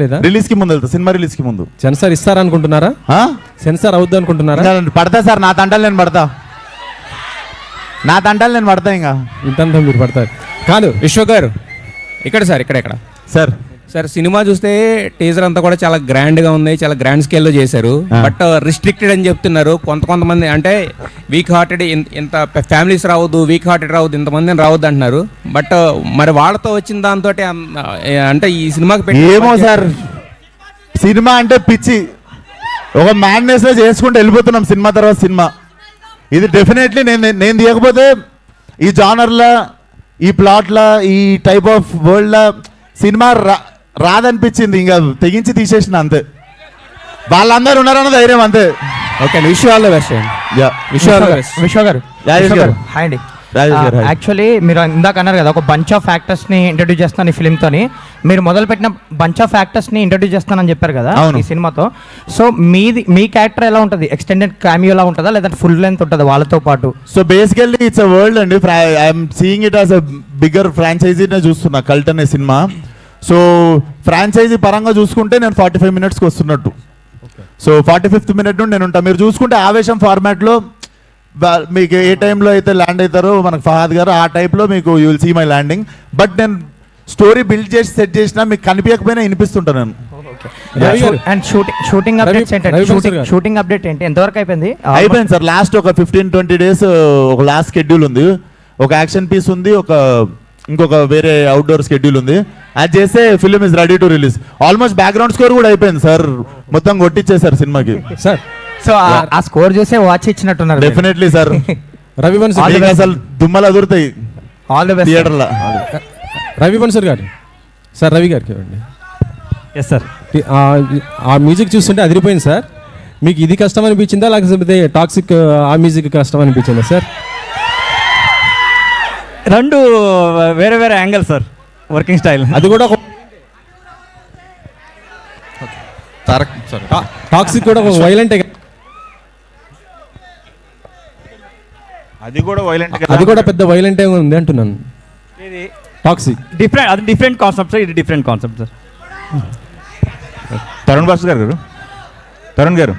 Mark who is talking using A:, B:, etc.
A: లేదా
B: రిలీజ్ కి ముందు వెళ్తా, సినిమా రిలీజ్ కి ముందు.
A: సెన్సార్ ఇస్తారనుకుంటున్నారా? సెన్సార్ అవుద్ది అనుకుంటున్నారా?
B: పడతా సార్, నా తంటాలు నేను పడతా, నా తంటాలు నేను పడతా. ఇంకా
A: ఇంత మీరు పడతారు కాదు.
C: విశ్వ గారు ఇక్కడ సార్, ఇక్కడ
B: సార్
C: సార్ సినిమా చూస్తే టీజర్ అంతా కూడా చాలా గ్రాండ్గా ఉంది, చాలా గ్రాండ్ స్కేల్లో చేశారు. బట్ రిస్ట్రిక్టెడ్ అని చెప్తున్నారు కొంతమంది. అంటే వీక్ హార్టెడ్, ఇంత ఫ్యామిలీస్ రావద్దు, వీక్ హార్టెడ్ రావద్దు, ఇంతమందిని రావద్దు అంటున్నారు. బట్ మరి వాళ్ళతో వచ్చిన దాంతో అంటే ఈ సినిమాకి
B: ఏమో సార్, సినిమా అంటే పిచ్చి, ఒక మ్యాడ్నెస్ లో చేసుకుంటూ వెళ్ళిపోతున్నాం సినిమా తర్వాత సినిమా. ఇది డెఫినెట్లీ నేను తీయకపోతే ఈ జానర్లా, ఈ ప్లాట్లా, ఈ టైప్ ఆఫ్ వరల్డ్లా సినిమా రాదనిపించింది. ఇంకా తెగించి తీసేసిన అంతే. వాళ్ళందరూ ఉన్నారన్న ధైర్యం అంతే.
C: ఓకే, విశ్వ ఆల్ ద బెస్ట్.
D: విశ్వ గారు హాయ్ అండి. యాక్చువల్లీ మీరు ఇందాక అన్నారు కదా, ఒక బంచ్ ఆఫ్ యాక్టర్స్ని ఇంట్రడ్యూస్ చేస్తాను ఈ ఫిల్మ్తోని. మీరు మొదలుపెట్టిన బంచ్ ఆఫ్ యాక్టర్స్ని ఇంట్రడ్యూస్ చేస్తానని చెప్పారు కదా ఈ సినిమాతో. సో మీ క్యారెక్టర్ ఎలా ఉంటుంది? ఎక్స్టెండెడ్ క్యామియోలా ఉంటుందా లేదంటే ఫుల్ లెంత్ ఉంటుందా వాళ్ళతో పాటు?
B: So basically it's a world అండి. I'm seeing it as a bigger ఫ్రాంచైజీనే చూస్తున్నా, కల్ట్ అనే సినిమా. సో ఫ్రాంచైజీ పరంగా చూసుకుంటే నేను 45 minutesకి వస్తున్నట్టు. సో 45th minute నుండి నేను ఉంటాను. మీరు చూసుకుంటే ఆవేశం ఫార్మాట్లో మీకు ఏ టైంలో అయితే ల్యాండ్ అవుతారో మనకు ఫహాద్ గారు, ఆ టైప్లో మీకు you will see my landing. But నేను స్టోరీ బిల్డ్ చేసి సెట్ చేసినా మీకు కనిపించకపోయినా వినిపిస్తుంటాను నేను.
D: అండ్ షూటింగ్ అప్డేట్ ఏంటి, ఎంతవరకు అయిపోయింది?
B: అయిపోయింది సార్. లాస్ట్ ఒక 15-20 days ఒక లాస్ట్ షెడ్యూల్ ఉంది, ఒక యాక్షన్ పీస్ ఉంది, ఇంకొక వేరే అవుట్డోర్ షెడ్యూల్ ఉంది. అది చేస్తే film is ready to release. Almost background score కూడా అయిపోయింది సార్, మొత్తం కొట్టించేసారు సినిమాకి
A: సార్.
D: సో ఆ స్కోర్ చూసే వాచ్ ఇచ్చినట్టున్నారు.
B: Definitely sir.
A: రవి బన్సర్
B: అసలు దుమ్మలు అదురుతాయి
D: ఆల్ ది బెస్ట్
B: థియేటర్లో.
A: రవి బన్సర్ గారు సార్, రవి గారికి ఇవ్వండి.
D: Yes sir.
A: ఆ మ్యూజిక్ చూస్తుంటే అదిరిపోయింది సార్. మీకు ఇది కష్టం అనిపించిందా లేకపోతే టాక్సిక్ ఆ మ్యూజిక్ కష్టం అనిపించిందా సార్?
E: రెండు వేరే వేరే యాంగిల్ సార్, వర్కింగ్ స్టైల్.
A: అది కూడా టాక్సిక్ కూడా వైలెంటే,
B: అది కూడా వైలెంట్,
A: అది కూడా పెద్ద వైలెంటే ఉంది అంటున్నాను. టాక్సిక్
E: డిఫరెంట్, అది డిఫరెంట్ కాన్సెప్ట్ సార్, ఇది డిఫరెంట్ కాన్సెప్ట్ సార్.
F: తరుణ్ గారు